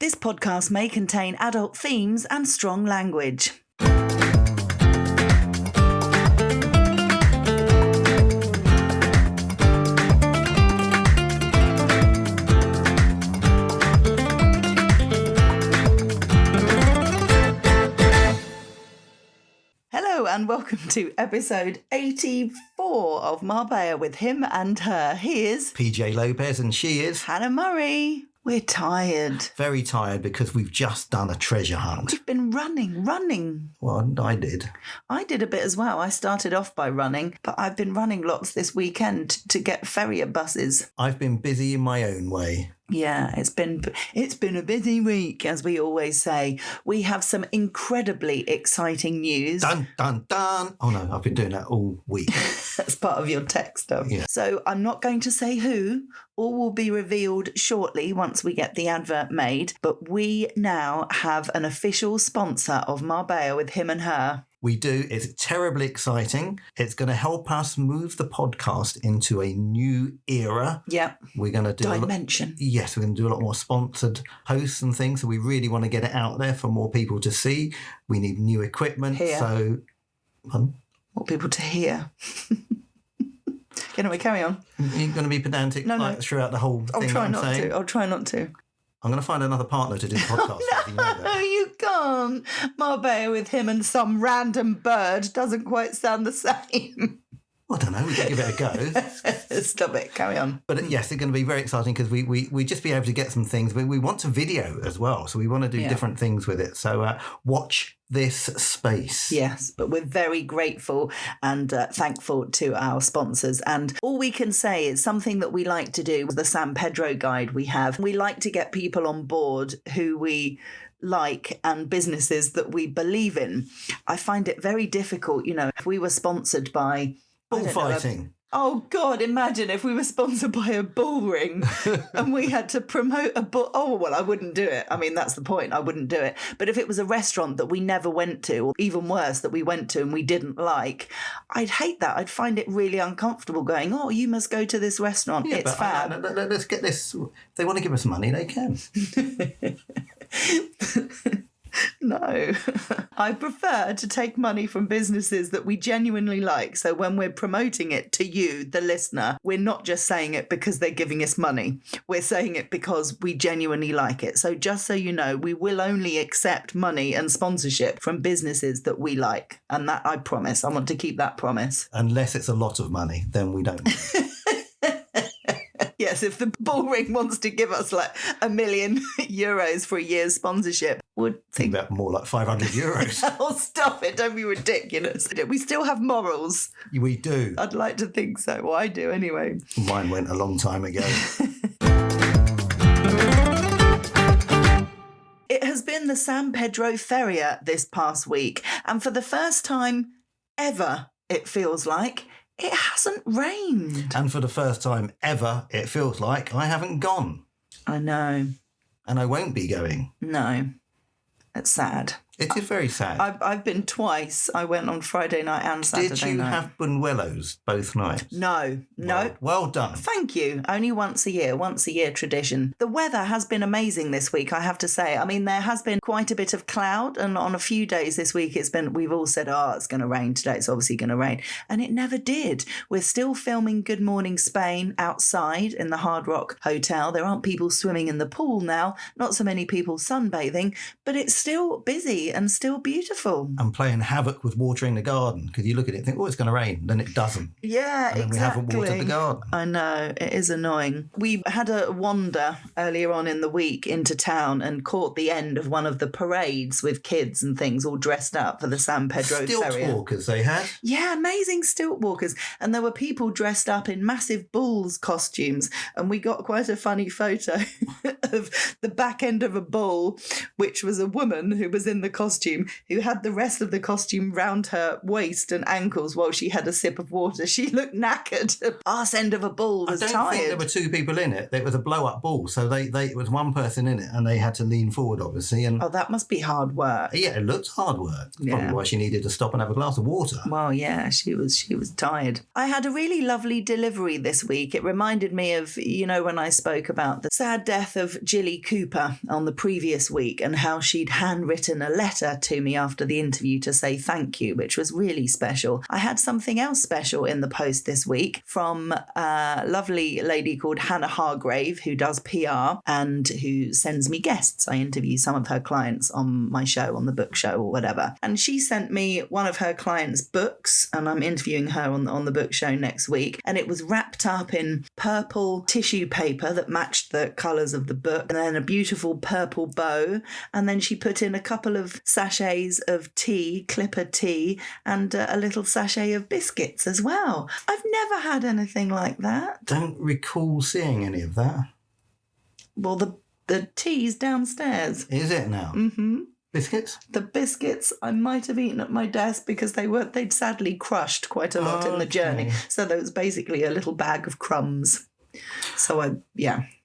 This podcast may contain adult themes and strong language. Hello and welcome to episode 84 of Marbella with him and her. He is PJ Lopez and she is Hannah Murray. We're tired. Very tired because we've just done a treasure hunt. We've been running. Well, I did. I did a bit as well. I started off by running, but I've been running lots this weekend to get Feria buses. I've been busy in my own way. Yeah, it's been a busy week, as we always say. We have some incredibly exciting news. Dun, dun, dun. Oh, no, I've been doing that all week. That's part of your tech stuff. Yeah. So I'm not going to say who. All will be revealed shortly once we get the advert made. But we now have an official sponsor of Marbella with him and her. We do. It's terribly exciting. It's going to help us move the podcast into a new era. Yeah. We're going to do Dimension. Yes, we're going to do a lot more sponsored posts and things. So we really want to get it out there for more people to see. We need new equipment. Hear. So, pardon? More people to hear. Anyway, carry on. You're going to be pedantic throughout the whole thing. I'll try not to. I'm going to find another partner to do the podcast with. You know that. You can't. Marbella with him and some random bird doesn't quite sound the same. I don't know. We can give it a go. Stop it. Carry on. But yes, it's going to be very exciting because we just be able to get some things. But we want to video as well. So we want to do different things with it. So watch this space. Yes, but we're very grateful and thankful to our sponsors. And all we can say is something that we like to do with the San Pedro guide we have. We like to get people on board who we like and businesses that we believe in. I find it very difficult, if we were sponsored by bullfighting. Oh, God, imagine if we were sponsored by a bull ring and we had to promote a bull. Oh, well, I wouldn't do it. I mean, that's the point. I wouldn't do it. But if it was a restaurant that we never went to, or even worse, that we went to and we didn't like, I'd hate that. I'd find it really uncomfortable going, oh, you must go to this restaurant. Yeah, it's fab. Let's get this. If they want to give us money, they can. No, I prefer to take money from businesses that we genuinely like. So when we're promoting it to you, the listener, we're not just saying it because they're giving us money. We're saying it because we genuinely like it. So just so you know, we will only accept money and sponsorship from businesses that we like. And that I promise. I want to keep that promise. Unless it's a lot of money, then we don't. Yes, if the bull ring wants to give us like €1 million for a year's sponsorship, would think about more like 500 euros. Oh, stop it. Don't be ridiculous. We still have morals. We do. I'd like to think so. Well, I do anyway. Mine went a long time ago. It has been the San Pedro Feria this past week. And for the first time ever, it feels like, it hasn't rained. And for the first time ever, it feels like I haven't gone. I know. And I won't be going. No. It's sad. It is very sad. I've been twice. I went on Friday night and Saturday night. Did you have buñuelos both nights? No. Well done. Thank you. Only once a year tradition. The weather has been amazing this week, I have to say. I mean, there has been quite a bit of cloud, and on a few days this week we've all said, it's going to rain today. It's obviously going to rain. And it never did. We're still filming Good Morning Spain outside in the Hard Rock Hotel. There aren't people swimming in the pool now. Not so many people sunbathing, but it's still busy and still beautiful. And playing havoc with watering the garden, because you look at it and think, it's going to rain, then it doesn't. Yeah, and then exactly. We haven't watered the garden. I know, it is annoying. We had a wander earlier on in the week into town and caught the end of one of the parades with kids and things all dressed up for the San Pedro Feria. Stilt walkers they had. Yeah, amazing stilt walkers. And there were people dressed up in massive bulls costumes, and we got quite a funny photo of the back end of a bull, which was a woman who was in the the costume, who had the rest of the costume round her waist and ankles while she had a sip of water. She looked knackered. Arse end of a ball was tired. I don't think there were two people in it. It was a blow-up ball, so it was one person in it, and they had to lean forward, obviously. And that must be hard work. Yeah, it looked hard work. Probably why she needed to stop and have a glass of water. Well, yeah, she was tired. I had a really lovely delivery this week. It reminded me of, when I spoke about the sad death of Jilly Cooper on the previous week and how she'd handwritten a letter to me after the interview to say thank you, which was really special. I had something else special in the post this week from a lovely lady called Hannah Hargrave, who does PR and who sends me guests. I interview some of her clients on my show, on the book show or whatever. And she sent me one of her clients' books, and I'm interviewing her on the book show next week. And it was wrapped up in purple tissue paper that matched the colours of the book, and then a beautiful purple bow. And then she put in a couple of sachets of tea, Clipper tea, and a little sachet of biscuits as well. I've never had anything like that. Don't recall seeing any of that. Well, the tea's downstairs. Is it now? Mm-hmm. Biscuits? The biscuits I might have eaten at my desk because they'd sadly crushed quite a lot in the journey. So there was basically a little bag of crumbs. So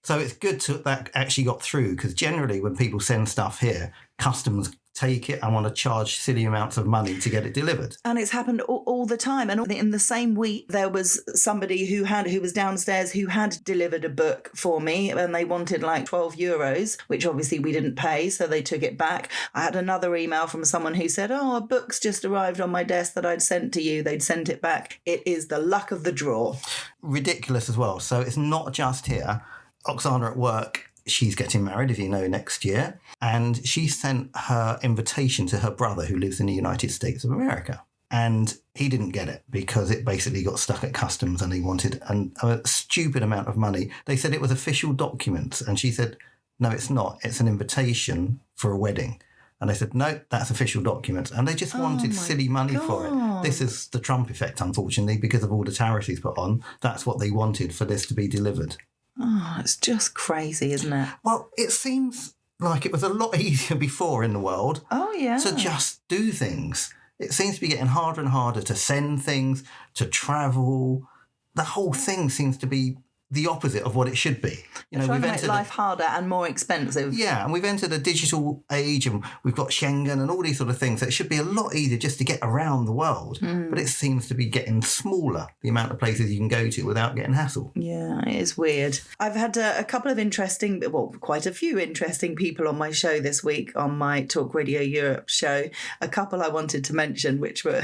So it's good that actually got through, because generally when people send stuff here, customs take it and want to charge silly amounts of money to get it delivered. And it's happened all the time. And in the same week, there was somebody who was downstairs who had delivered a book for me, and they wanted like €12, which obviously we didn't pay, so they took it back. I had another email from someone who said, a book's just arrived on my desk that I'd sent to you. They'd sent it back. It is the luck of the draw. Ridiculous as well. So it's not just here. Oksana at work, she's getting married, as you know, next year. And she sent her invitation to her brother who lives in the United States of America. And he didn't get it because it basically got stuck at customs and he wanted a stupid amount of money. They said it was official documents. And she said, no, it's not. It's an invitation for a wedding. And they said, no, that's official documents. And they just wanted silly money for it. This is the Trump effect, unfortunately, because of all the tariffs he's put on. That's what they wanted for this to be delivered. Oh, it's just crazy, isn't it? Well, it seems like it was a lot easier before in the world. Oh, yeah. To just do things. It seems to be getting harder and harder to send things, to travel. The whole thing seems to be the opposite of what it should be. We've entered life harder and more expensive. Yeah, and we've entered a digital age and we've got Schengen and all these sort of things. So it should be a lot easier just to get around the world. But it seems to be getting smaller, the amount of places you can go to without getting hassled. Yeah, it is weird. I've had a couple of quite a few interesting people on my show this week, on my Talk Radio Europe show. A couple I wanted to mention, which were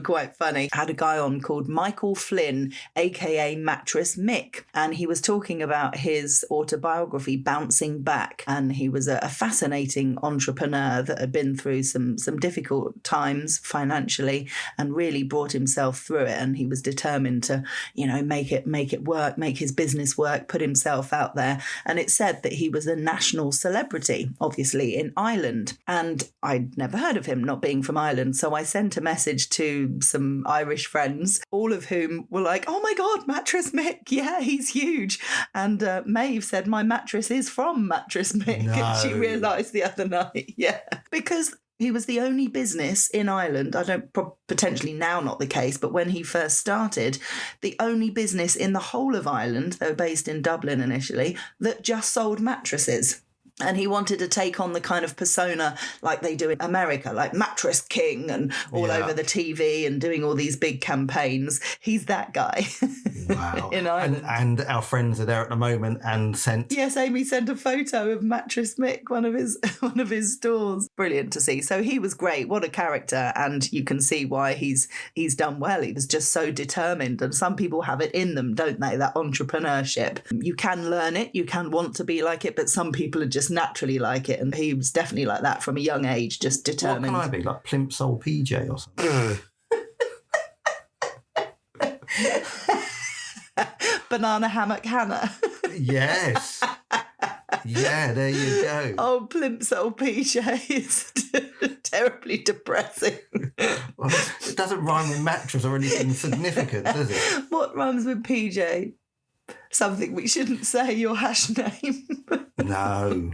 quite funny. I had a guy on called Michael Flynn, a.k.a. Mattress Mick. And he was talking about his autobiography, Bouncing Back. And he was a fascinating entrepreneur that had been through some difficult times financially and really brought himself through it. And he was determined to, make it work, make his business work, put himself out there. And it said that he was a national celebrity, obviously, in Ireland. And I'd never heard of him, not being from Ireland. So I sent a message to some Irish friends, all of whom were like, oh my God, Mattress Mick. Yeah, he's huge. And Maeve said, my mattress is from Mattress Mick. No. And she realised the other night. Yeah. Because he was the only business in Ireland, potentially now not the case, but when he first started, the only business in the whole of Ireland, they were based in Dublin initially, that just sold mattresses. And he wanted to take on the kind of persona like they do in America, like Mattress King and all over the TV and doing all these big campaigns. He's that guy. Wow. In Ireland. And our friends are there at the moment and sent... Yes, Amy sent a photo of Mattress Mick, one of his stores. Brilliant to see. So he was great. What a character. And you can see why he's done well. He was just so determined. And some people have it in them, don't they? That entrepreneurship. You can learn it. You can want to be like it. But some people are just naturally like it, and he was definitely like that from a young age, just determined. What can I be, like Plimsoll PJ or something? Banana Hammock Hannah. Yes. Yeah, there you go. Oh, Plimsoll PJ is terribly depressing. Well, it doesn't rhyme with mattress or anything significant, does it? What rhymes with PJ? Something we shouldn't say, your hash name. No.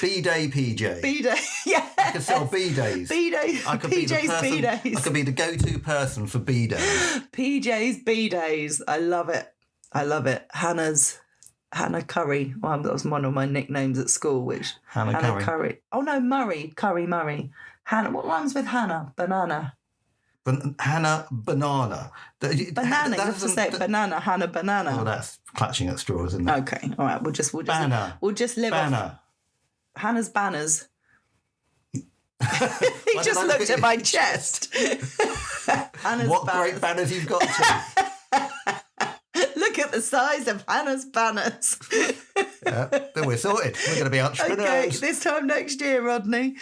B-Day PJ. B-Day, yes. I could sell B-days. B-days. I could be the PJ's person. B-days. I could be the go-to person for B-days. PJ's B-days. I love it. I love it. Hannah Curry. Well, that was one of my nicknames at school, which... Hannah Curry. Oh, no, Murray. Curry Murray. Hannah. What rhymes with Hannah? Banana. Hannah Banana. Banana. You have to say banana. Hannah Banana. Oh, that's clutching at straws, isn't it? Okay. All right. We'll just Banner. We'll just live Banner. off Hannah's banners. He just looked at my chest. Hannah's What banners. great banners you've got, Tim. Look at the size of Hannah's banners. Yeah, then we're sorted. We're going to be entrepreneurs. Okay, this time next year, Rodney.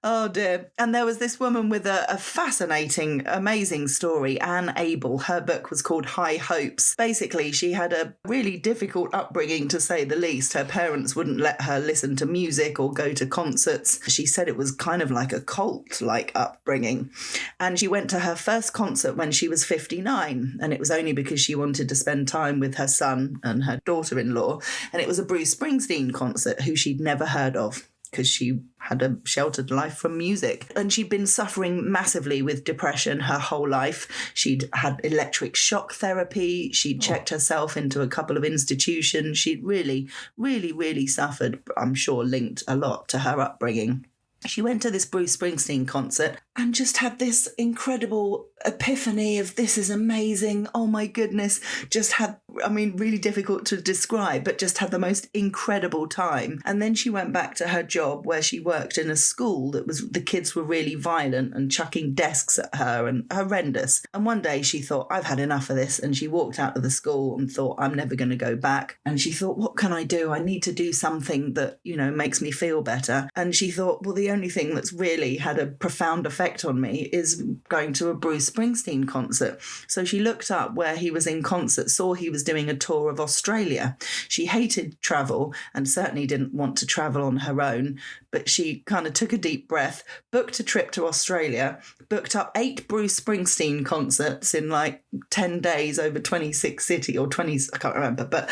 Oh, dear. And there was this woman with a fascinating, amazing story, Anne Abel. Her book was called High Hopes. Basically, she had a really difficult upbringing, to say the least. Her parents wouldn't let her listen to music or go to concerts. She said it was kind of like a cult-like upbringing. And she went to her first concert when she was 59, and it was only because she wanted to spend time with her son and her daughter-in-law. And it was a Bruce Springsteen concert, who she'd never heard of because she had a sheltered life from music. And she'd been suffering massively with depression her whole life. She'd had electric shock therapy. She'd checked herself into a couple of institutions. She'd really, really, really suffered, I'm sure linked a lot to her upbringing. She went to this Bruce Springsteen concert and just had this incredible epiphany of this is amazing. Oh my goodness. Just had, really difficult to describe, but just had the most incredible time. And then she went back to her job where she worked in a school that was, the kids were really violent and chucking desks at her and horrendous. And one day she thought, I've had enough of this. And she walked out of the school and thought, I'm never going to go back. And she thought, what can I do? I need to do something that, makes me feel better. And she thought, well, the only thing that's really had a profound effect on me is going to a Bruce Springsteen concert. So she looked up where he was in concert, saw he was doing a tour of Australia. She hated travel and certainly didn't want to travel on her own, but she kind of took a deep breath, booked a trip to Australia, booked up 8 Bruce Springsteen concerts in 10 days over 26 cities, or 20, I can't remember, but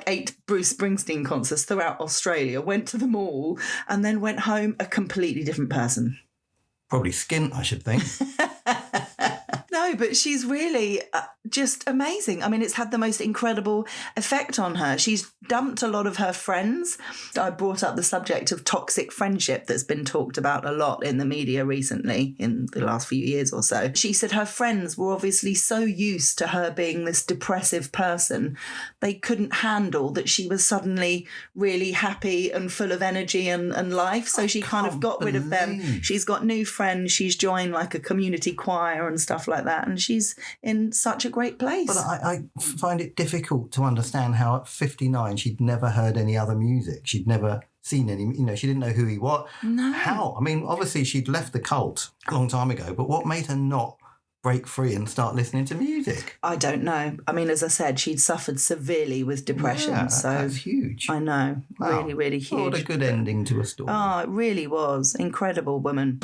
8 Bruce Springsteen concerts throughout Australia, went to them all, and then went home a completely different person. Probably skint, I should think. No, but she's really just amazing. It's had the most incredible effect on her. She's dumped a lot of her friends. I brought up the subject of toxic friendship that's been talked about a lot in the media recently, in the last few years or so. She said her friends were obviously so used to her being this depressive person, they couldn't handle that she was suddenly really happy and full of energy and life. So she kind of got rid of them. She's got new friends. She's joined a community choir and stuff like that. And she's in such a great place. But I find it difficult to understand how at 59 she'd never heard any other music. She'd never seen any, she didn't know who he was. No. How? Obviously she'd left the cult a long time ago, but what made her not break free and start listening to music? I don't know. As I said, she'd suffered severely with depression. Yeah, so that's huge. I know. Wow. Really, really huge. What a good ending to a story. Oh, it really was. Incredible woman.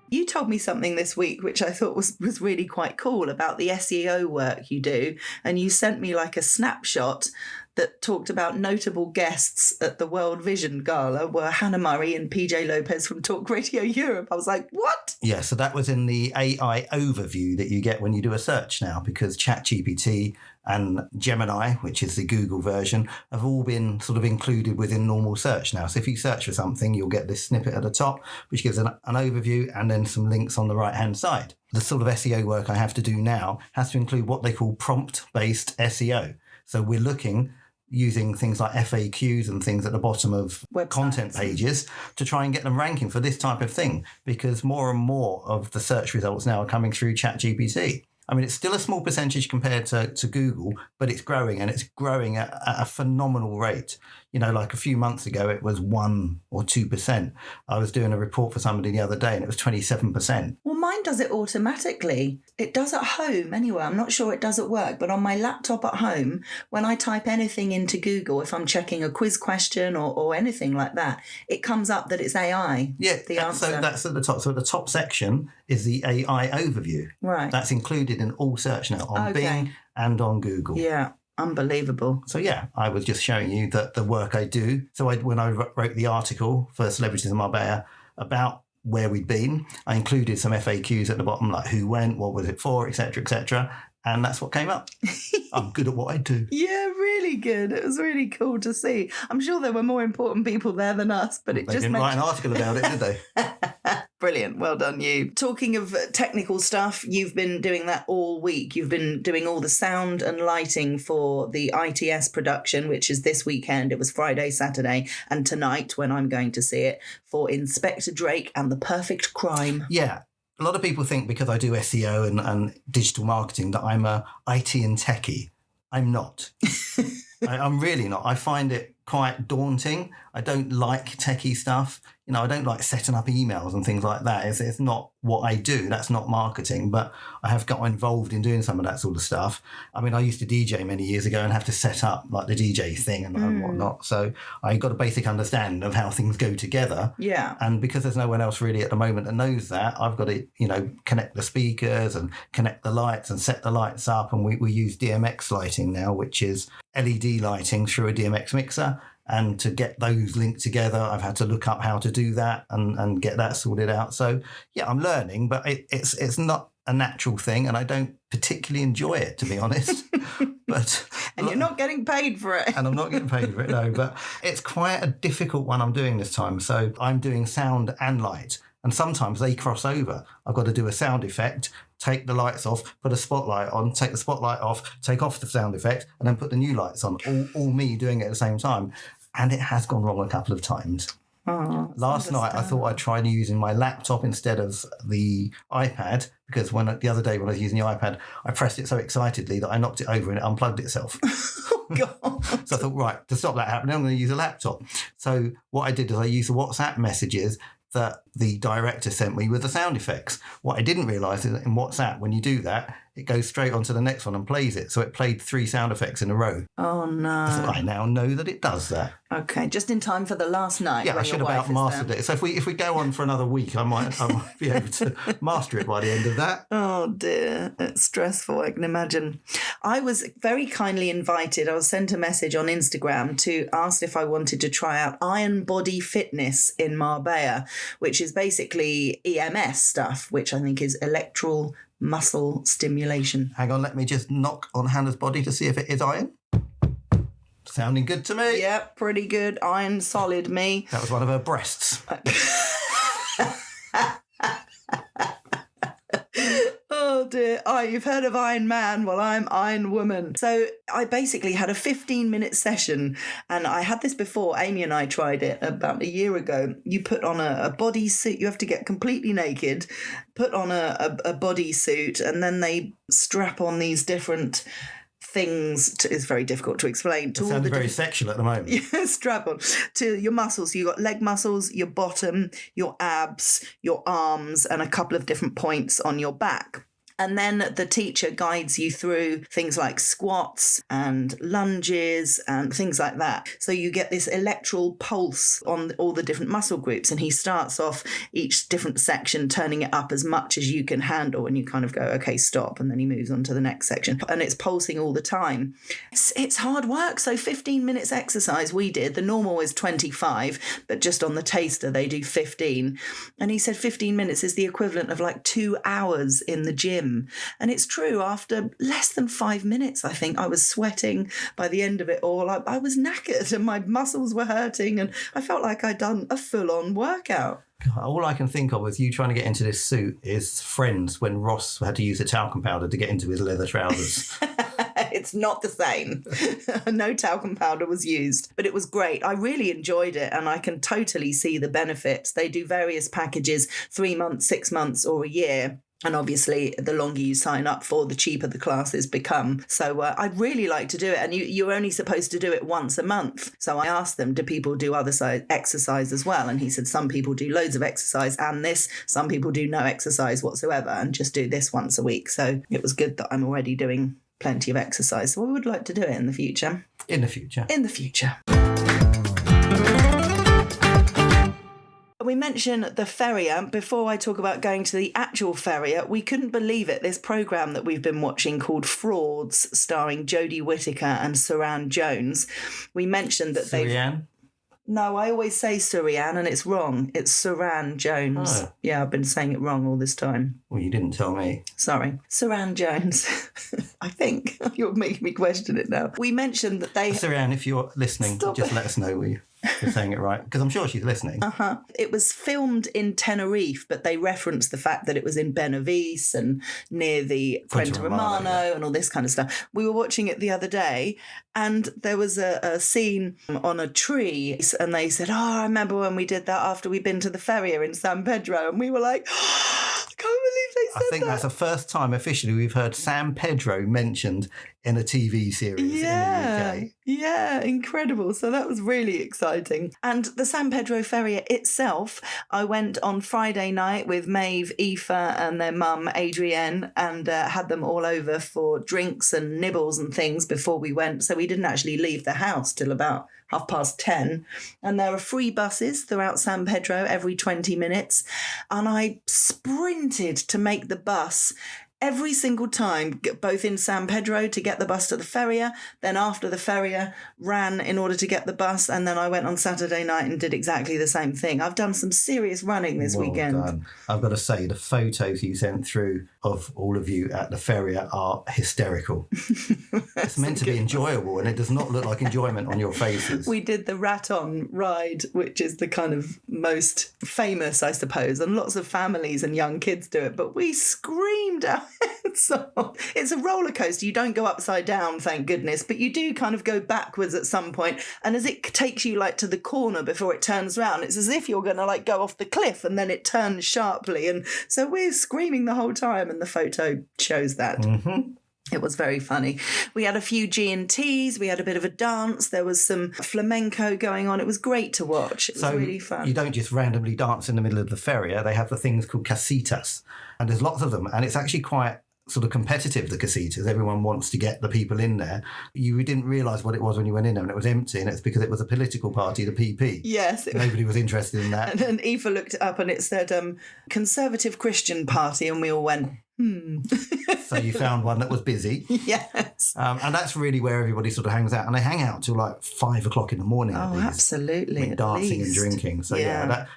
You told me something this week which I thought was really quite cool about the SEO work you do, and you sent me a snapshot that talked about notable guests at the World Vision Gala were Hannah Murray and PJ Lopez from Talk Radio Europe. I was like, what? Yeah, so that was in the AI overview that you get when you do a search now, because ChatGPT and Gemini, which is the Google version, have all been sort of included within normal search now. So if you search for something, you'll get this snippet at the top, which gives an overview and then some links on the right-hand side. The sort of SEO work I have to do now has to include what they call prompt-based SEO. So we're looking using things like FAQs and things at the bottom of websites, content pages to try and get them ranking for this type of thing, because more and more of the search results now are coming through ChatGPT. It's still a small percentage compared to Google, but it's growing, and it's growing at a phenomenal rate. A few months ago, it was 1 or 2%. I was doing a report for somebody the other day and it was 27%. Well, mine does it automatically. It does at home anyway. I'm not sure it does at work, but on my laptop at home, when I type anything into Google, if I'm checking a quiz question or anything like that, it comes up that it's AI. Yeah, the answer. So that's at the top. So the top section is the AI overview. Right. That's included in all search now on Bing and on Google. Yeah. Unbelievable. So yeah, I was just showing you that the work I do. So when I wrote the article for Celebrities in Marbella about where we'd been, I included some FAQs at the bottom, like who went, what was it for, etc., etc. And that's what came up. I'm good at what I do. Yeah, really good. It was really cool to see. I'm sure there were more important people there than us, but They didn't write an article about it, did they? Brilliant. Well done, you. Talking of technical stuff, you've been doing that all week. You've been doing all the sound and lighting for the ITS production, which is this weekend. It was Friday, Saturday, and tonight when I'm going to see it for Inspector Drake and the Perfect Crime. Yeah. A lot of people think because I do SEO and digital marketing that I'm a IT and techie. I'm not. I'm really not. I find it quite daunting. I don't like techie stuff. You know, I don't like setting up emails and things like that. It's not what I do. That's not marketing, but I have got involved in doing some of that sort of stuff. I mean, I used to DJ many years ago and have to set up like the DJ thing and whatnot. So I got a basic understanding of how things go together. Yeah. And because there's no one else really at the moment that knows that, I've got to, you know, connect the speakers and connect the lights and set the lights up. And we use DMX lighting now, which is LED lighting through a DMX mixer. And to get those linked together, I've had to look up how to do that and get that sorted out. So, yeah, I'm learning, but it's not a natural thing, and I don't particularly enjoy it, to be honest. But and you're not getting paid for it. And I'm not getting paid for it, no. But it's quite a difficult one I'm doing this time. So I'm doing sound and light, and sometimes they cross over. I've got to do a sound effect, take the lights off, put a spotlight on, take the spotlight off, take off the sound effect, and then put the new lights on, all me doing it at the same time. And it has gone wrong a couple of times. Oh, Last night, I thought I'd try using my laptop instead of the iPad, because the other day when I was using the iPad, I pressed it so excitedly that I knocked it over and it unplugged itself. Oh, God. So I thought, right, to stop that happening, I'm going to use a laptop. So what I did is I used the WhatsApp messages that the director sent me with the sound effects. What I didn't realise is that in WhatsApp, when you do that, it goes straight onto the next one and plays it. So it played 3 sound effects in a row. Oh, no. So I now know that it does that. Okay, just in time for the last night. Yeah, I should have about mastered it. So if we go on for another week, I might be able to master it by the end of that. Oh, dear. It's stressful, I can imagine. I was very kindly invited. I was sent a message on Instagram to ask if I wanted to try out Iron Body Fitness in Marbella, which is basically EMS stuff, which I think is electrical muscle stimulation. Hang on, let me just knock on Hannah's body to see if it is iron. Sounding good to me. Yep, pretty good. Iron solid, me. That was one of her breasts. Oh dear. Oh, you've heard of Iron Man? Well, I'm Iron Woman. So I basically had a 15-minute session, and I had this before. Amy and I tried it about a year ago. You put on a bodysuit. You have to get completely naked, put on a bodysuit, and then they strap on these different things. It's very difficult to explain. It sounds very sexual at the moment. Yeah, strap on to your muscles. So you've got leg muscles, your bottom, your abs, your arms, and a couple of different points on your back. And then the teacher guides you through things like squats and lunges and things like that. So you get this electrical pulse on all the different muscle groups. And he starts off each different section, turning it up as much as you can handle. And you kind of go, okay, stop. And then he moves on to the next section. And it's pulsing all the time. It's hard work. So 15 minutes exercise we did. The normal is 25, but just on the taster, they do 15. And he said 15 minutes is the equivalent of like 2 hours in the gym. And it's true, after less than 5 minutes, I think I was sweating by the end of it all. I was knackered and my muscles were hurting and I felt like I'd done a full-on workout. All I can think of with you trying to get into this suit is Friends, when Ross had to use a talcum powder to get into his leather trousers. It's not the same. No talcum powder was used, but it was great. I really enjoyed it and I can totally see the benefits. They do various packages, 3 months, 6 months or a year. And obviously, the longer you sign up for, the cheaper the classes become. So I'd really like to do it. And you're only supposed to do it once a month. So I asked them, do people do other exercise as well? And he said, some people do loads of exercise and this. Some people do no exercise whatsoever and just do this once a week. So it was good that I'm already doing plenty of exercise. So I would like to do it in the future. In the future. In the future. We mentioned the Feria. Before I talk about going to the actual Feria, we couldn't believe it. This programme that we've been watching called Frauds, starring Jodie Whittaker and Saran Jones. We mentioned that Surianne? No, I always say Surianne and it's wrong. It's Saran Jones. Oh. Yeah, I've been saying it wrong all this time. Well, you didn't tell me. Sorry. Saran Jones. I think. You're making me question it now. We mentioned that they... Surianne, if you're listening, just let us know you're saying it right, because I'm sure she's listening. It was filmed in Tenerife, but they referenced the fact that it was in Benavís and near the Puente Romano and all this kind of stuff. We were watching it the other day, and there was a scene on a tree, and they said, I remember when we did that after we'd been to the Feria in San Pedro, and we were like, I can't believe they said that. I think that's the first time officially we've heard San Pedro mentioned in a TV series in the UK. Yeah, incredible. So that was really exciting. And the San Pedro Feria itself, I went on Friday night with Maeve, Aoife and their mum, Adrienne, and had them all over for drinks and nibbles and things before we went. So we didn't actually leave the house till about 10:30. And there are free buses throughout San Pedro every 20 minutes. And I sprinted to make the bus every single time, both in San Pedro to get the bus to the Feria, then after the Feria, ran in order to get the bus, and then I went on Saturday night and did exactly the same thing. I've done some serious running this weekend. Done. I've got to say, the photos you sent through of all of you at the Feria are hysterical. It's meant to be enjoyable, and it does not look like enjoyment on your faces. We did the Raton ride, which is the kind of most famous, I suppose, and lots of families and young kids do it, but we screamed out. So it's a roller coaster. You don't go upside down, thank goodness, but you do kind of go backwards at some point. And as it takes you like to the corner before it turns round, it's as if you're going to like go off the cliff and then it turns sharply. And so we're screaming the whole time, and the photo shows that. Mm-hmm. It was very funny. We had a few G&Ts, we had a bit of a dance, there was some flamenco going on. It was great to watch. It was really fun. You don't just randomly dance in the middle of the feria. They have the things called casitas, and there's lots of them, and it's actually quite sort of competitive, the casitas. Everyone wants to get the people in there. You didn't realise what it was when you went in there, and it was empty, and it's because it was a political party, the PP. Yes. Nobody was interested in that. And Aoife looked it up and it said Conservative Christian Party, and we all went, So you found one that was busy. Yes. And that's really where everybody sort of hangs out. And they hang out till like 5 o'clock in the morning. Oh, absolutely. With dancing and drinking. So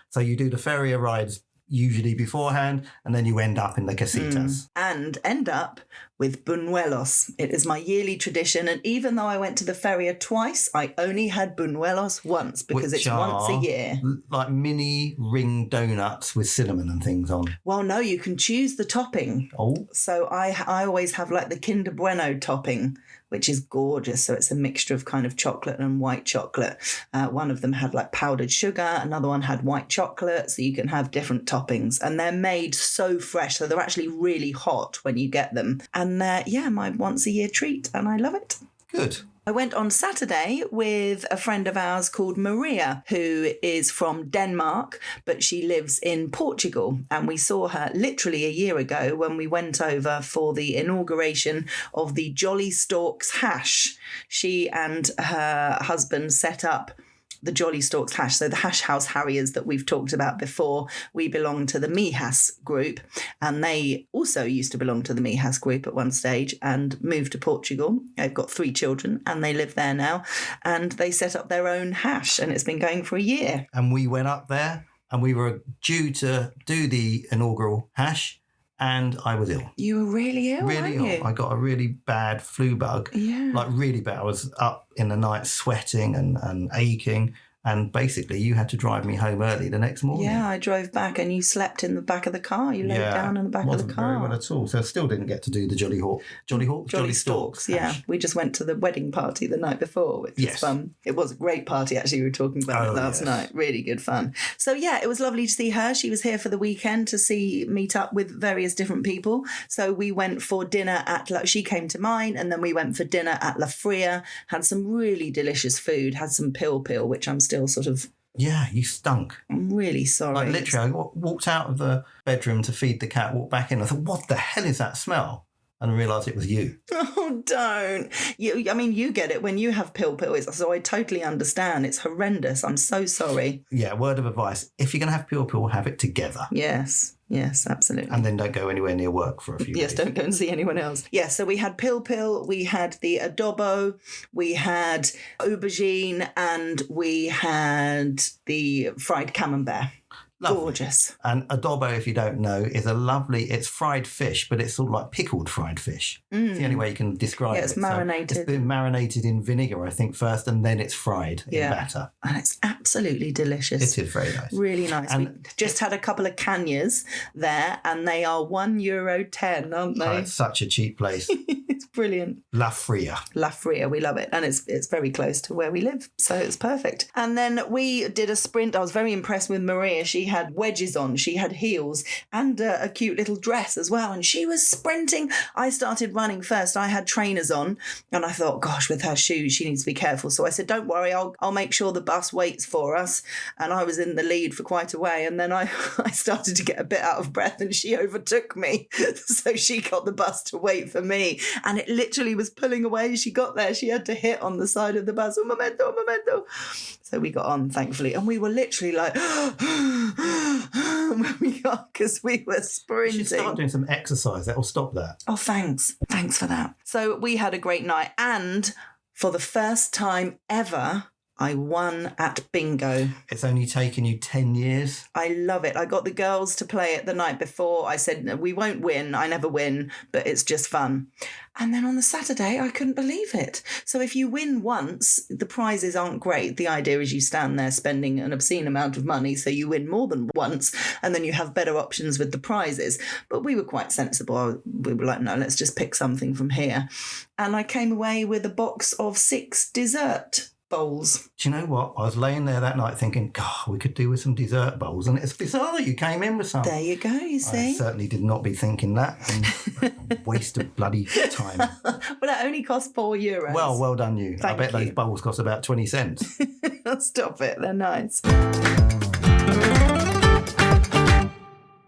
so you do the feria rides usually beforehand, and then you end up in the casitas. And end up with buñuelos. It is my yearly tradition, and even though I went to the feria twice, I only had buñuelos once, because it's once a year. Like mini ring doughnuts with cinnamon and things on. Well, no, you can choose the topping. Oh. So I always have like the Kinder Bueno topping, which is gorgeous. So it's a mixture of kind of chocolate and white chocolate. One of them had like powdered sugar. Another one had white chocolate. So you can have different toppings. And they're made so fresh. So they're actually really hot when you get them. And they're, my once a year treat. And I love it. Good. I went on Saturday with a friend of ours called Maria, who is from Denmark, but she lives in Portugal. And we saw her literally a year ago when we went over for the inauguration of the Jolly Stalks hash. She and her husband set up the Jolly Stalks hash. So the hash house harriers that we've talked about before, we belong to the Meadhbh group, and they also used to belong to the Meadhbh group at one stage and moved to Portugal. They've got 3 children and they live there now, and they set up their own hash, and it's been going for a year. And we went up there and we were due to do the inaugural hash, and I was ill. You were really ill, Really weren't ill. you? I got a really bad flu bug. Yeah. Like really bad. I was up in the night sweating and aching. And basically, you had to drive me home early the next morning. Yeah, I drove back and you slept in the back of the car. You lay down in the back of the car. Wasn't very well at all. So I still didn't get to do the Jolly Stalks. Yeah. We just went to the wedding party the night before, which was fun. It was a great party, actually. We were talking about it last night. Really good fun. So, yeah, it was lovely to see her. She was here for the weekend to meet up with various different people. So we went for dinner she came to mine, and then we went for dinner at La Fria, had some really delicious food, had some pil, which I'm still sort of... Yeah, you stunk. I'm really sorry. Like literally, I walked out of the bedroom to feed the cat, walked back in. I thought, what the hell is that smell? and realised it was you. Oh, don't. You get it when you have pil, so I totally understand. It's horrendous. I'm so sorry. Yeah, word of advice. If you're going to have pil, have it together. Yes, absolutely. And then don't go anywhere near work for a few days. Yes, don't go and see anyone else. Yeah, so we had pil, we had the adobo, we had aubergine, and we had the fried camembert. Lovely. Gorgeous. And adobo, if you don't know, is it's fried fish, but it's sort of like pickled fried fish. It's the only way you can describe it. It's marinated. So it's been marinated in vinegar, I think, first, and then it's fried in batter. And it's absolutely delicious. It is very nice. Really nice. And we just had a couple of canyas there, and they are €1.10, aren't they? Oh, it's such a cheap place. It's brilliant. La Fria. La Fria, we love it. And it's very close to where we live, so it's perfect. And then we did a sprint. I was very impressed with Maria. She had wedges on, she had heels, and a cute little dress as well. And she was sprinting. I started running first. I had trainers on, and I thought, gosh, with her shoes, she needs to be careful. So I said, don't worry, I'll make sure the bus waits for us. And I was in the lead for quite a way. And then I started to get a bit out of breath, and she overtook me. So she got the bus to wait for me. And it literally was pulling away. She got there. She had to hit on the side of the bus. Un momento. So we got on, thankfully. And we were literally like, when we got, because we were sprinting. You should start doing some exercise. That will stop that. Oh, thanks. Thanks for that. So we had a great night. And for the first time ever, I won at bingo. It's only taken you 10 years. I love it. I got the girls to play it the night before. I said, we won't win. I never win, but it's just fun. And then on the Saturday, I couldn't believe it. So if you win once, the prizes aren't great. The idea is you stand there spending an obscene amount of money, so you win more than once, and then you have better options with the prizes. But we were quite sensible. We were like, no, let's just pick something from here. And I came away with a box of 6 dessert bowls. Do you know what? I was laying there that night thinking, God, we could do with some dessert bowls. And it's bizarre that you came in with some. There you go, you see. I certainly did not be thinking that. And waste of bloody time. Well, that only cost €4. Well done you. Thank I bet you. those bowls cost about 20 cents. Stop it, they're nice.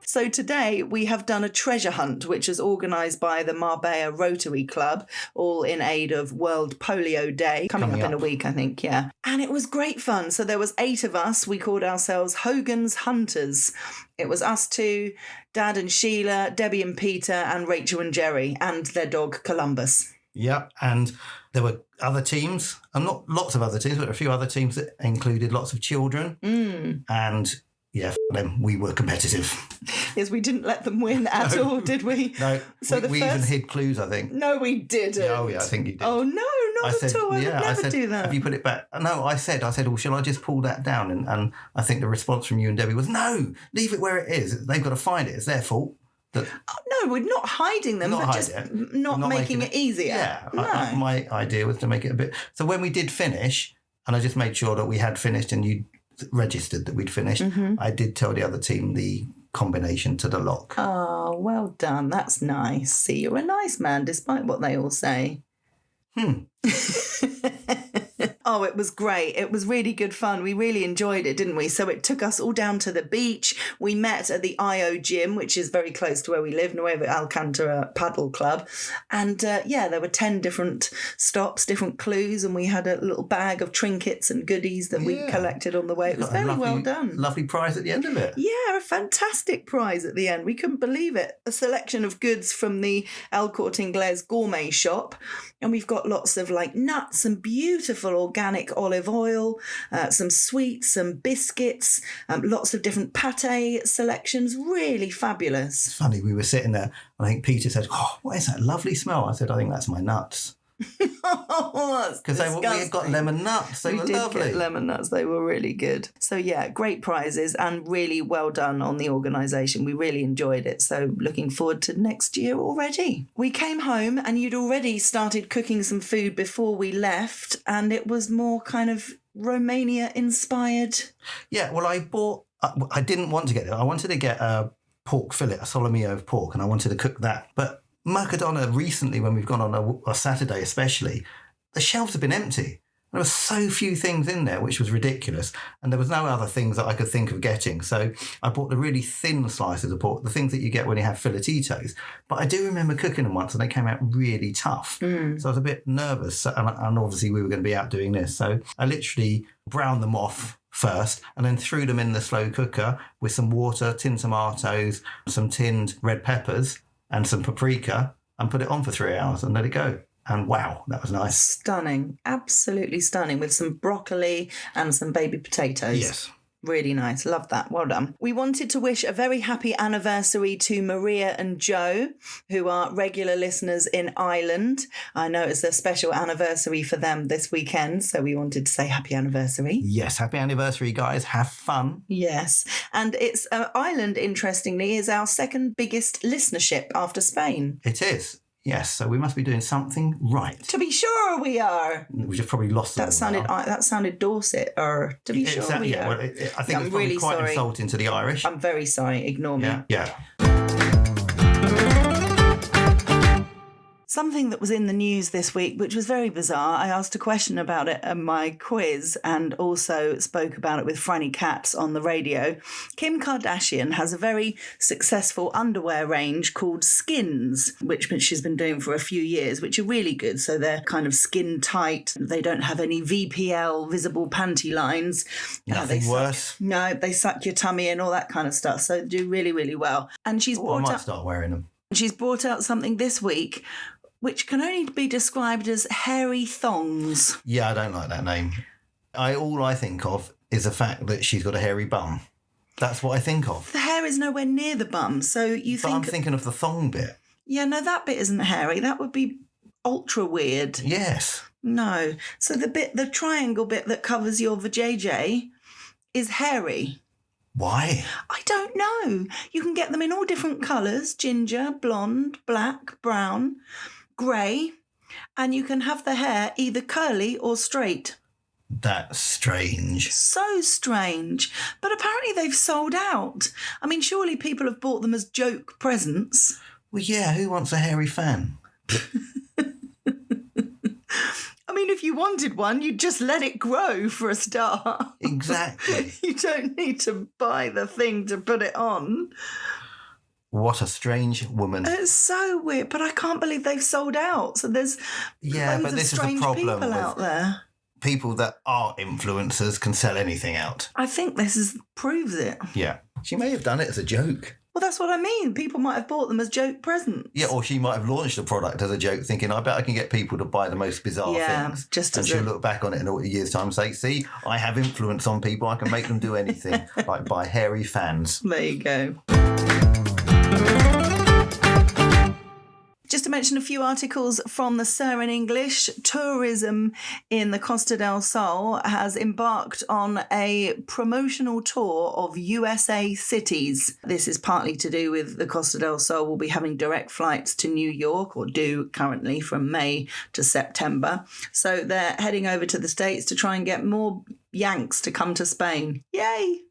So today we have done a treasure hunt, which is organised by the Marbella Rotary Club, all in aid of World Polio Day, coming up in a week, I think, yeah. And it was great fun. So there was 8 of us. We called ourselves Hogan's Hunters. It was us 2, Dad and Sheila, Debbie and Peter, and Rachel and Jerry, and their dog Columbus. Yep, and there were other teams, and not lots of other teams, but a few other teams that included lots of children. And yeah, them, we were competitive. Yes, we didn't let them win at all, did we? No, so we even hid clues, I think. No, we didn't. Oh, yeah, I think you did. Oh, no, not at all. I would never do that. Have you put it back? No, I said, well, shall I just pull that down? And I think the response from you and Debbie was, no, leave it where it is. They've got to find it. It's their fault. No, we're not hiding them, but just not making it easier. Yeah, no. My idea was to make it a bit... So when we did finish, and I just made sure that we had finished and you registered that we'd finished, I did tell the other team the combination to the lock. Oh, well done. That's nice. See, you're a nice man, despite what they all say. Oh, it was great. It was really good fun. We really enjoyed it, didn't we? So it took us all down to the beach. We met at the IO gym, which is very close to where we live, Nueva Alcantara Paddle Club. And there were 10 different stops, different clues, and we had a little bag of trinkets and goodies that we collected on the way. It was very well done. Lovely prize at the end of it. Yeah, a fantastic prize at the end. We couldn't believe it. A selection of goods from the El Corte Inglés gourmet shop. And we've got lots of nuts and beautiful organic olive oil, some sweets, some biscuits, lots of different pate selections. Really fabulous. It's funny, we were sitting there, and I think Peter said, "Oh, what is that lovely smell?" I said, "I think that's my nuts." Because we had got lemon nuts. They were lovely. We did get lemon nuts. They were really good. So yeah, great prizes and really well done on the organisation. We really enjoyed it. So looking forward to next year already. We came home and you'd already started cooking some food before we left, and it was more kind of Romania inspired. Yeah, well, I didn't want to get it. I wanted to get a pork fillet, a solomillo of pork, and I wanted to cook that. But Mercadona recently, when we've gone on a Saturday especially, the shelves have been empty. There were so few things in there, which was ridiculous. And there was no other things that I could think of getting. So I bought the really thin slices of pork, the things that you get when you have filetitos. But I do remember cooking them once and they came out really tough. So I was a bit nervous. And obviously we were going to be out doing this. So I literally browned them off first and then threw them in the slow cooker with some water, tinned tomatoes, some tinned red peppers and some paprika and put it on for 3 hours and let it go. And wow, that was nice. Stunning. Absolutely stunning, with some broccoli and some baby potatoes. Yes. Really nice. Love that. Well done. We wanted to wish a very happy anniversary to Maria and Joe, who are regular listeners in Ireland. I know it's a special anniversary for them this weekend, so we wanted to say happy anniversary. Yes, happy anniversary, guys. Have fun. Yes. And it's Ireland, interestingly, is our second biggest listenership after Spain. It is. Yes, so we must be doing something right. To be sure we are. We just probably lost that. That sounded Dorset, or to be sure we are. Well, I think it's probably really quite insulting to the Irish. I'm very sorry. Ignore me. Yeah. Something that was in the news this week, which was very bizarre. I asked a question about it in my quiz and also spoke about it with Franny Katz on the radio. Kim Kardashian has a very successful underwear range called Skins, which she's been doing for a few years, which are really good. So they're kind of skin tight. They don't have any VPL, visible panty lines. Nothing worse. No, they suck your tummy and all that kind of stuff. So they do really, really well. And she's I might start wearing them. She's brought out something this week which can only be described as hairy thongs. Yeah, I don't like that name. All I think of is the fact that she's got a hairy bum. That's what I think of. The hair is nowhere near the bum, so you think... But I'm thinking of the thong bit. Yeah, no, that bit isn't hairy. That would be ultra weird. Yes. No. So the triangle bit that covers your vajayjay is hairy. Why? I don't know. You can get them in all different colours: ginger, blonde, black, brown, grey, and you can have the hair either curly or straight. That's strange. So strange. But apparently they've sold out. I mean, surely people have bought them as joke presents. Well, yeah, who wants a hairy fan? I mean, if you wanted one, you'd just let it grow for a start. Exactly. You don't need to buy the thing to put it on. What a strange woman. It's so weird, but I can't believe they've sold out. So there's loads of strange people out there. People that are influencers can sell anything out. I think proves it. Yeah. She may have done it as a joke. Well, that's what I mean. People might have bought them as joke presents. Yeah, or she might have launched a product as a joke, thinking, I bet I can get people to buy the most bizarre things. And she'll look back on it in a year's time and say, see, I have influence on people. I can make them do anything, like buy hairy fans. There you go. Just to mention a few articles from the Sur in English, tourism in the Costa del Sol has embarked on a promotional tour of USA cities. This is partly to do with the Costa del Sol will be having direct flights to New York, or do currently from May to September. So they're heading over to the States to try and get more Yanks to come to Spain. Yay!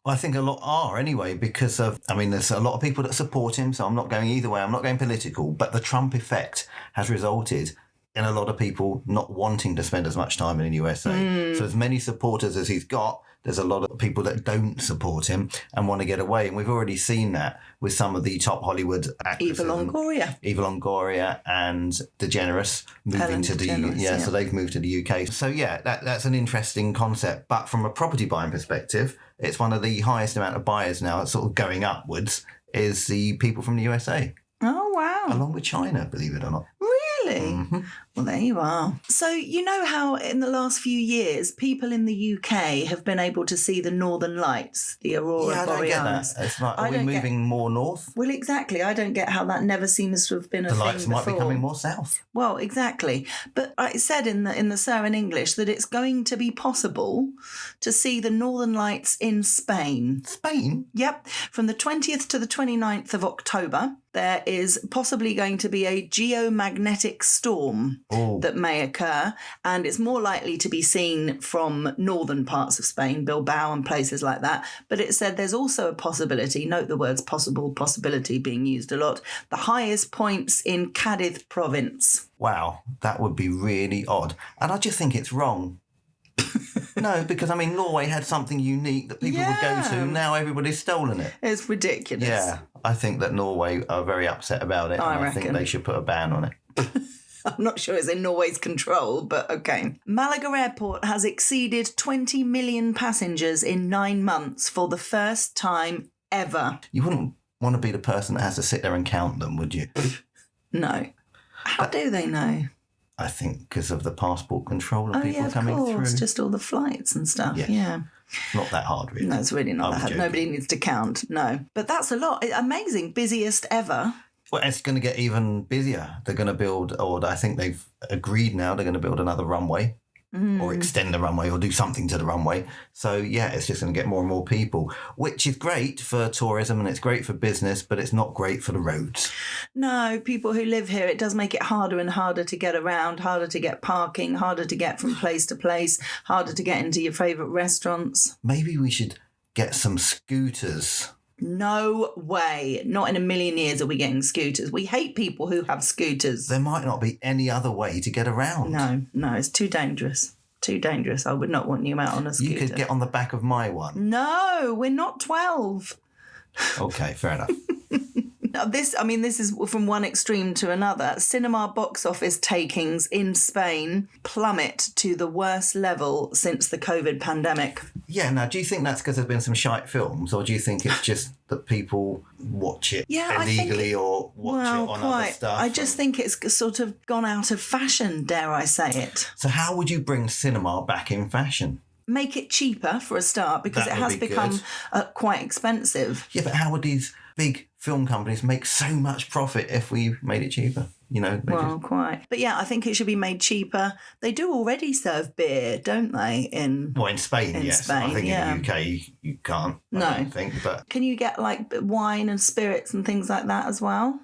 Well, I think a lot are anyway, because there's a lot of people that support him, so I'm not going either way. I'm not going political, but the Trump effect has resulted in a lot of people not wanting to spend as much time in the USA. So as many supporters as he's got, there's a lot of people that don't support him and want to get away. And we've already seen that with some of the top Hollywood actresses. Eva Longoria and DeGeneres moving to the UK. So they've moved to the UK. So yeah, that's an interesting concept. But from a property buying perspective, it's one of the highest amount of buyers now. It's sort of going upwards, is the people from the USA. Oh, wow. Along with China, believe it or not. Really? Mm-hmm. Well, there you are. So you know how in the last few years, people in the UK have been able to see the Northern Lights, the Aurora Borealis. Yeah, I don't get that. It's like, are we moving more north? Well, exactly. I don't get how that never seems to have been a thing before. The lights might be coming more south. Well, exactly. But I said in the Sur in English that it's going to be possible to see the Northern Lights in Spain. Spain? Yep. From the 20th to the 29th of October, there is possibly going to be a geomagnetic storm that may occur, and it's more likely to be seen from northern parts of Spain, Bilbao and places like that. But it said there's also a possibility, note the words possibility being used a lot, the highest points in Cádiz province. Wow, that would be really odd. And I just think it's wrong. No, because, I mean, Norway had something unique that people would go to. Now everybody's stolen it. It's ridiculous. Yeah, I think that Norway are very upset about it. I and reckon. I think they should put a ban on it. I'm not sure it's in Norway's control, but okay. Malaga Airport has exceeded 20 million passengers in 9 months for the first time ever. You wouldn't want to be the person that has to sit there and count them, would you? No. How do they know? I think because of the passport control and people coming through. It's through. just all the flights and stuff. Yes. Yeah. Not that hard, really. No, it's really not that hard. joking. Nobody needs to count. No. But that's a lot. Amazing. Busiest ever. Well, it's going to get even busier. They're going to build, or I think they've agreed now, they're going to build another runway or extend the runway or do something to the runway. So, yeah, it's just going to get more and more people, which is great for tourism and it's great for business, but it's not great for the roads. No, people who live here, it does make it harder and harder to get around, harder to get parking, harder to get from place to place, harder to get into your favourite restaurants. Maybe we should get some scooters. No way. Not in a million years are we getting scooters. We hate people who have scooters. There might not be any other way to get around. No, it's too dangerous. Too dangerous. I would not want you out on a scooter. You could get on the back of my one. No, we're not 12. Okay, fair enough. Now this is from one extreme to another. Cinema box office takings in Spain plummet to the worst level since the COVID pandemic. Yeah, now, do you think that's because there's been some shite films, or do you think it's just that people watch it illegally or watch it on other stuff? I just think it's sort of gone out of fashion, dare I say it. So how would you bring cinema back in fashion? Make it cheaper for a start, because it has become quite expensive. Yeah, but how would these big film companies make so much profit if we made it cheaper? You know, Quite. But yeah, I think it should be made cheaper. They do already serve beer, don't they? In Spain, yes. Spain, I think in the UK you can't. I don't think, but can you get like wine and spirits and things like that as well?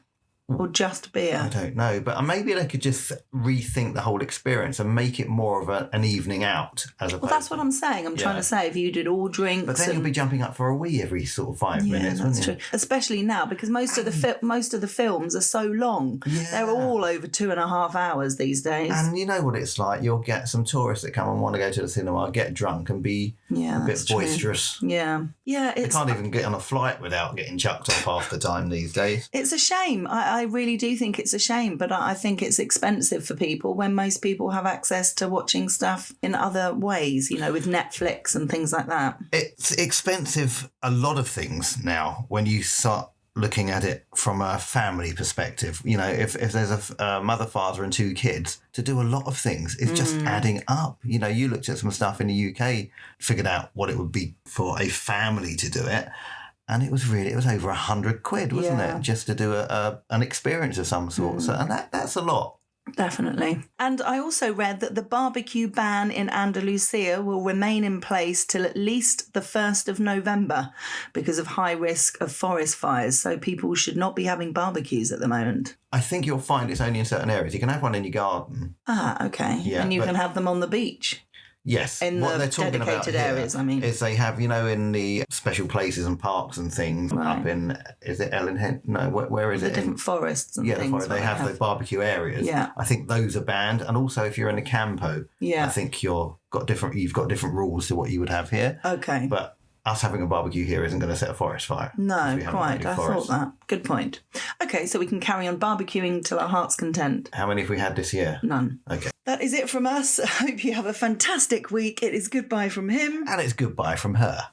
Or just beer? I don't know, but maybe they could just rethink the whole experience and make it more of an evening out as opposed. Well, that's what I'm saying. I'm trying to say, if you did all drinks, but then you'll be jumping up for a wee every sort of 5 minutes, that's wouldn't you? true. Especially now, because most of the films are so long. Yeah. They're all over 2.5 hours these days. And you know what it's like. You'll get some tourists that come and want to go to the cinema, get drunk, and be a bit boisterous. True. Yeah. They can't even get on a flight without getting chucked off half the time these days. It's a shame. I really do think it's a shame, but I think it's expensive for people when most people have access to watching stuff in other ways, with Netflix and things like that. It's expensive, a lot of things now, when you start looking at it from a family perspective. If there's a mother, father and 2 kids, to do a lot of things is just adding up. You looked at some stuff in the UK, figured out what it would be for a family to do it. And it was over 100 quid, wasn't it? Just to do an experience of some sort. So, and that's a lot. Definitely. And I also read that the barbecue ban in Andalusia will remain in place till at least the 1st of November because of high risk of forest fires. So people should not be having barbecues at the moment. I think you'll find it's only in certain areas. You can have one in your garden. Ah, okay. Yeah, and you can have them on the beach. Yes. In what the they're talking dedicated about areas, is they have, in the special places and parks and things up in, is it Ellen Head? No, where is it? The different forests and things. Yeah, they have the barbecue areas. Yeah. I think those are banned. And also if you're in a campo, I think you've got different rules to what you would have here. Okay. But us having a barbecue here isn't going to set a forest fire. No, quite. I thought that. Good point. Okay, so we can carry on barbecuing till our heart's content. How many have we had this year? None. Okay. That is it from us. I hope you have a fantastic week. It is goodbye from him. And it's goodbye from her.